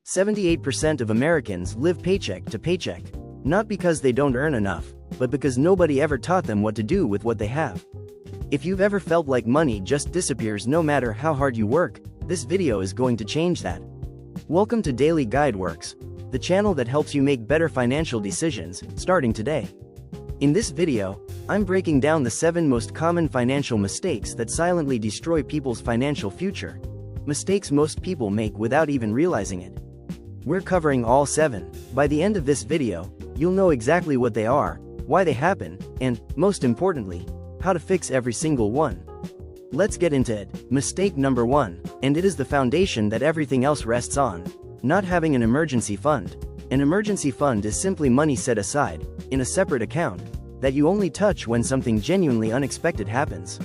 78% of Americans live paycheck to paycheck. Not because they don't earn enough, but because nobody ever taught them what to do with what they have. If you've ever felt like money just disappears no matter how hard you work, this video is going to change that. Welcome to Daily Guideworks, the channel that helps you make better financial decisions, starting today. In this video, I'm breaking down the 7 most common financial mistakes that silently destroy people's financial future. Mistakes most people make without even realizing it. We're covering all 7. By the end of this video, you'll know exactly what they are, why they happen, and, most importantly, how to fix every single one. Let's get into it. Mistake number 1, and it is the foundation that everything else rests on: not having an emergency fund. An emergency fund is simply money set aside, in a separate account, that you only touch when something genuinely unexpected happens.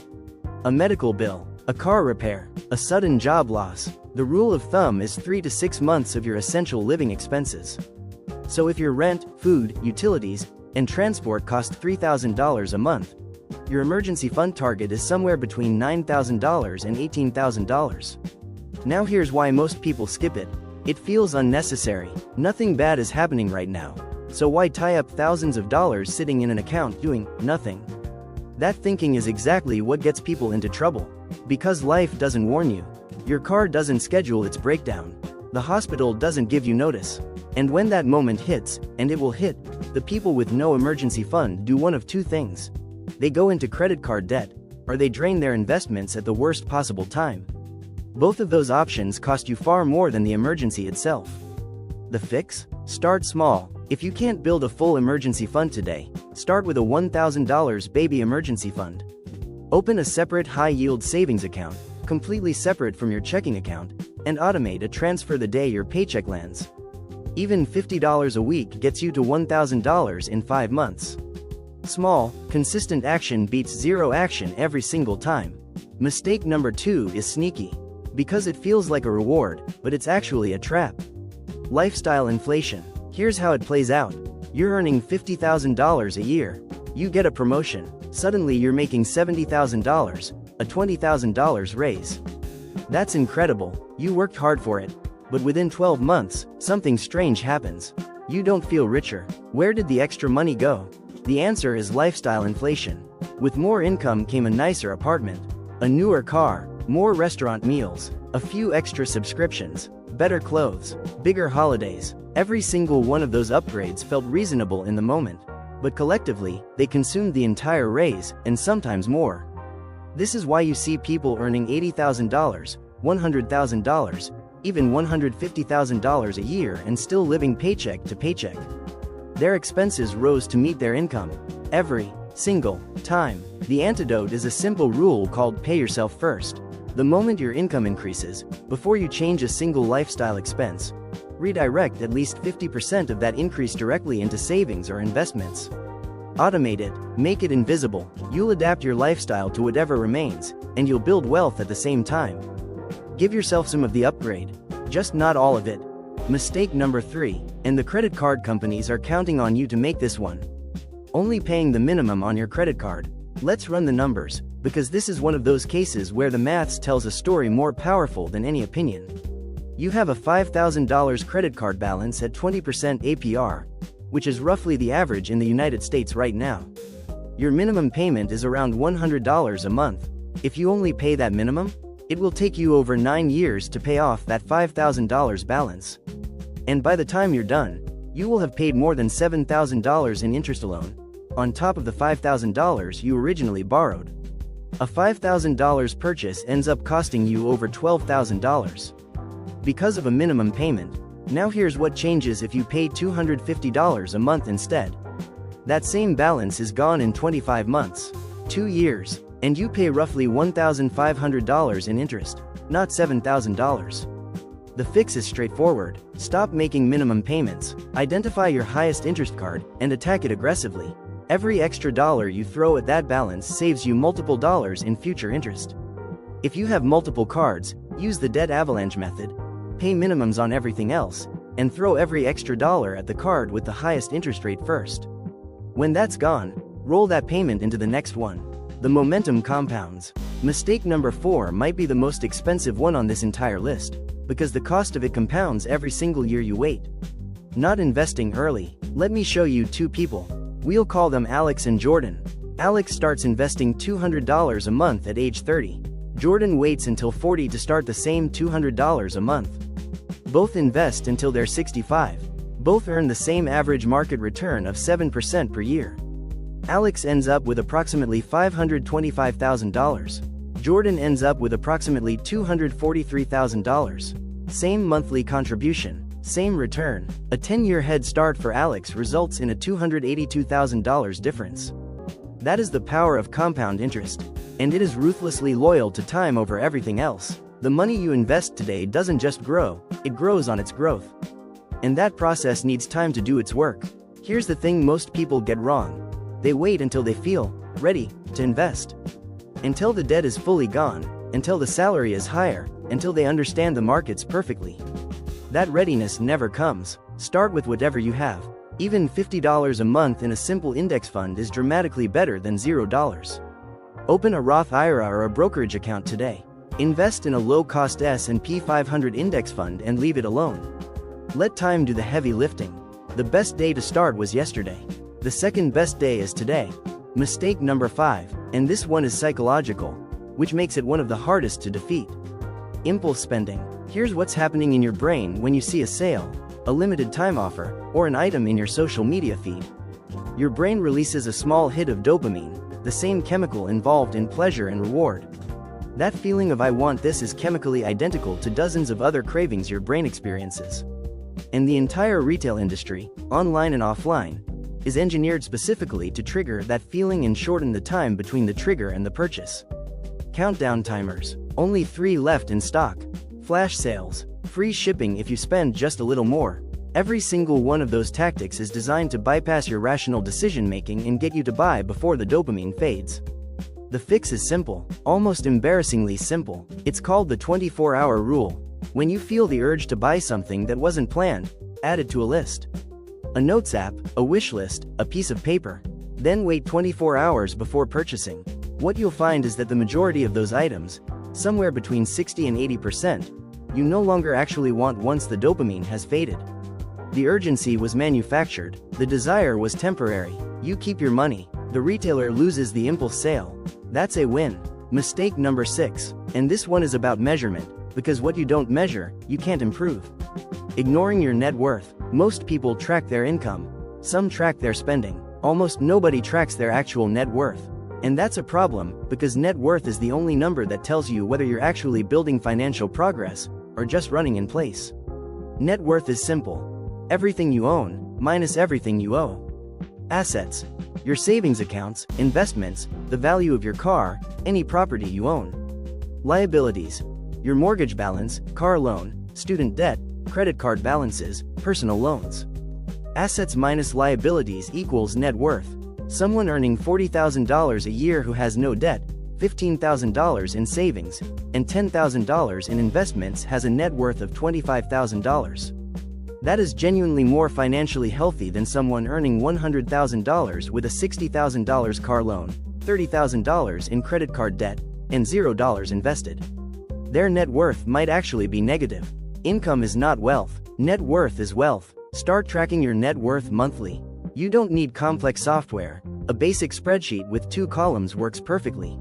A medical bill, a car repair, a sudden job loss. The rule of thumb is 3 to 6 months of your essential living expenses. So if your rent, food, utilities, and transport cost $3,000 a month, your emergency fund target is somewhere between $9,000 and $18,000. Now here's why most people skip it. It feels unnecessary. Nothing bad is happening right now. So why tie up thousands of dollars sitting in an account doing nothing? That thinking is exactly what gets people into trouble. Because life doesn't warn you. Your car doesn't schedule its breakdown. The hospital doesn't give you notice. And when that moment hits, and it will hit, the people with no emergency fund do one of 2 things. They go into credit card debt, or they drain their investments at the worst possible time. Both of those options cost you far more than the emergency itself. The fix? Start small. If you can't build a full emergency fund today, start with a $1,000 baby emergency fund. Open a separate high-yield savings account, completely separate from your checking account, and automate a transfer the day your paycheck lands. Even $50 a week gets you to $1,000 in 5 months. Small, consistent action beats zero action every single time. Mistake number 2 is sneaky. Because it feels like a reward, but it's actually a trap. Lifestyle inflation. Here's how it plays out. You're earning $50,000 a year. You get a promotion. Suddenly you're making $70,000, a $20,000 raise. That's incredible. You worked hard for it. But within 12 months, something strange happens. You don't feel richer. Where did the extra money go? The answer is lifestyle inflation. With more income came a nicer apartment, a newer car, more restaurant meals, a few extra subscriptions, better clothes, bigger holidays. Every single one of those upgrades felt reasonable in the moment. But collectively, they consumed the entire raise, and sometimes more. This is why you see people earning $80,000, $100,000, even $150,000 a year and still living paycheck to paycheck. Their expenses rose to meet their income. Every single time. The antidote is a simple rule called pay yourself first. The moment your income increases, before you change a single lifestyle expense, redirect at least 50% of that increase directly into savings or investments. Automate it, make it invisible. You'll adapt your lifestyle to whatever remains, and you'll build wealth at the same time. Give yourself some of the upgrade, just not all of it. Mistake number 3, and the credit card companies are counting on you to make this one. Only paying the minimum on your credit card. Let's run the numbers, because this is one of those cases where the maths tells a story more powerful than any opinion. You have a $5,000 credit card balance at 20% APR, which is roughly the average in the United States right now. Your minimum payment is around $100 a month. If you only pay that minimum, it will take you over 9 years to pay off that $5,000 balance. And by the time you're done, you will have paid more than $7,000 in interest alone, on top of the $5,000 you originally borrowed. A $5,000 purchase ends up costing you over $12,000. Because of a minimum payment. Now here's what changes if you pay $250 a month instead. That same balance is gone in 25 months, 2 years, and you pay roughly $1,500 in interest, not $7,000. The fix is straightforward. Stop making minimum payments, identify your highest interest card, and attack it aggressively. Every extra dollar you throw at that balance saves you multiple dollars in future interest. If you have multiple cards, use the debt avalanche method. Pay minimums on everything else, and throw every extra dollar at the card with the highest interest rate first. When that's gone, roll that payment into the next one. The momentum compounds. Mistake number 4 might be the most expensive one on this entire list. because the cost of it compounds every single year you wait. Not investing early. Let me show you two people. We'll call them Alex and Jordan. Alex starts investing $200 a month at age 30. Jordan waits until 40 to start the same $200 a month. Both invest until they're 65. Both earn the same average market return of 7% per year. Alex ends up with approximately $525,000. Jordan ends up with approximately $243,000. Same monthly contribution, same return. A 10-year head start for Alex results in a $282,000 difference. That is the power of compound interest, and it is ruthlessly loyal to time over everything else. The money you invest today doesn't just grow, it grows on its growth. And that process needs time to do its work. Here's the thing most people get wrong. They wait until they feel ready to invest. Until the debt is fully gone, until the salary is higher, until they understand the markets perfectly. That readiness never comes. Start with whatever you have. Even $50 a month in a simple index fund is dramatically better than $0. Open a Roth IRA or a brokerage account today. Invest in a low-cost S&P 500 index fund and leave it alone. Let time do the heavy lifting. The best day to start was yesterday. The second best day is today. Mistake number 5, and this one is psychological, which makes it one of the hardest to defeat. Impulse spending. Here's what's happening in your brain when you see a sale, a limited time offer, or an item in your social media feed. Your brain releases a small hit of dopamine, the same chemical involved in pleasure and reward. That feeling of "I want this" is chemically identical to dozens of other cravings your brain experiences. And the entire retail industry, online and offline, is engineered specifically to trigger that feeling and shorten the time between the trigger and the purchase. Countdown timers. Only 3 left in stock. Flash sales. Free shipping if you spend just a little more. Every single one of those tactics is designed to bypass your rational decision-making and get you to buy before the dopamine fades. The fix is simple, almost embarrassingly simple. It's called the 24-hour rule. When you feel the urge to buy something that wasn't planned, add it to a list. A notes app, a wish list, a piece of paper. Then wait 24 hours before purchasing. What you'll find is that the majority of those items, somewhere between 60 and 80%, you no longer actually want once the dopamine has faded. The urgency was manufactured, the desire was temporary. You keep your money, the retailer loses the impulse sale. That's a win. Mistake number 6, and this one is about measurement, because what you don't measure, you can't improve. Ignoring your net worth. Most people track their income. Some track their spending. Almost nobody tracks their actual net worth. And that's a problem, because net worth is the only number that tells you whether you're actually building financial progress, or just running in place. Net worth is simple. Everything you own, minus everything you owe. Assets. Your savings accounts, investments, the value of your car, any property you own. Liabilities. Your mortgage balance, car loan, student debt, credit card balances, personal loans. Assets minus liabilities equals net worth. Someone earning $40,000 a year who has no debt, $15,000 in savings, and $10,000 in investments has a net worth of $25,000. That is genuinely more financially healthy than someone earning $100,000 with a $60,000 car loan, $30,000 in credit card debt, and $0 invested. Their net worth might actually be negative. Income is not wealth. Net worth is wealth. Start tracking your net worth monthly. You don't need complex software. A basic spreadsheet with 2 columns works perfectly.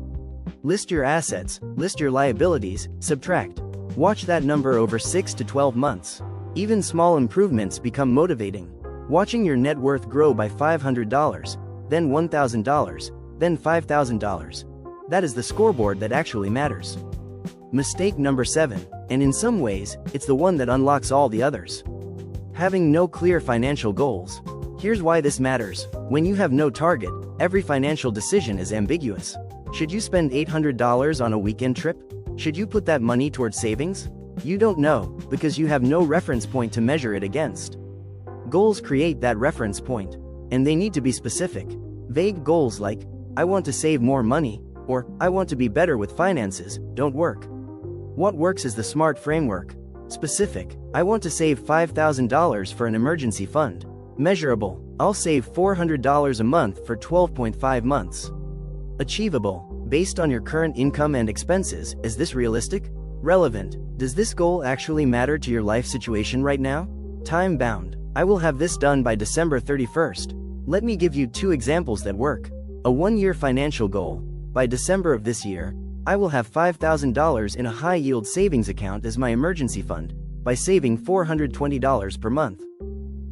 List your assets, list your liabilities, subtract. Watch that number over 6 to 12 months. Even small improvements become motivating. Watching your net worth grow by $500, then $1,000, then $5,000. That is the scoreboard that actually matters. Mistake number 7, and in some ways, it's the one that unlocks all the others. Having no clear financial goals. Here's why this matters. When you have no target, every financial decision is ambiguous. Should you spend $800 on a weekend trip? Should you put that money towards savings? You don't know, because you have no reference point to measure it against. Goals create that reference point, and they need to be specific. Vague goals like, "I want to save more money," or "I want to be better with finances," don't work. What works is the SMART framework. Specific, "I want to save $5,000 for an emergency fund." Measurable, "I'll save $400 a month for 12.5 months. Achievable, based on your current income and expenses, is this realistic? Relevant. Does this goal actually matter to your life situation right now? Time bound. I will have this done by December 31st. Let me give you 2 examples that work. A 1-year financial goal. By December of this year, I will have $5,000 in a high-yield savings account as my emergency fund, by saving $420 per month.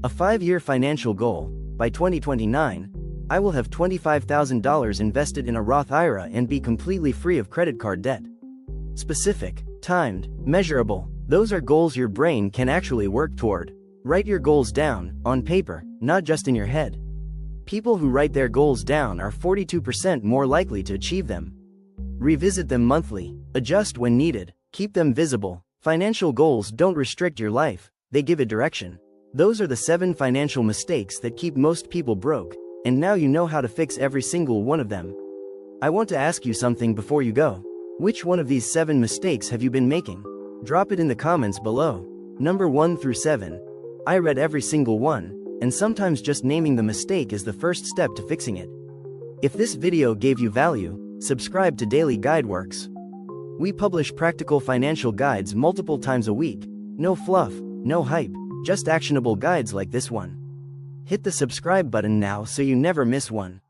A 5-year financial goal. By 2029, I will have $25,000 invested in a Roth IRA and be completely free of credit card debt. Specific, timed, measurable. Those are goals your brain can actually work toward. Write your goals down, on paper, not just in your head. People who write their goals down are 42% more likely to achieve them. Revisit them monthly, adjust when needed, keep them visible. Financial goals don't restrict your life, they give it direction. Those are the 7 financial mistakes that keep most people broke, and now you know how to fix every single one of them. I want to ask you something before you go. Which one of these 7 mistakes have you been making? Drop it in the comments below. Number 1 through 7. I read every single one, and sometimes just naming the mistake is the first step to fixing it. If this video gave you value, subscribe to Daily Guideworks. We publish practical financial guides multiple times a week. No fluff, no hype, just actionable guides like this one. Hit the subscribe button now so you never miss one.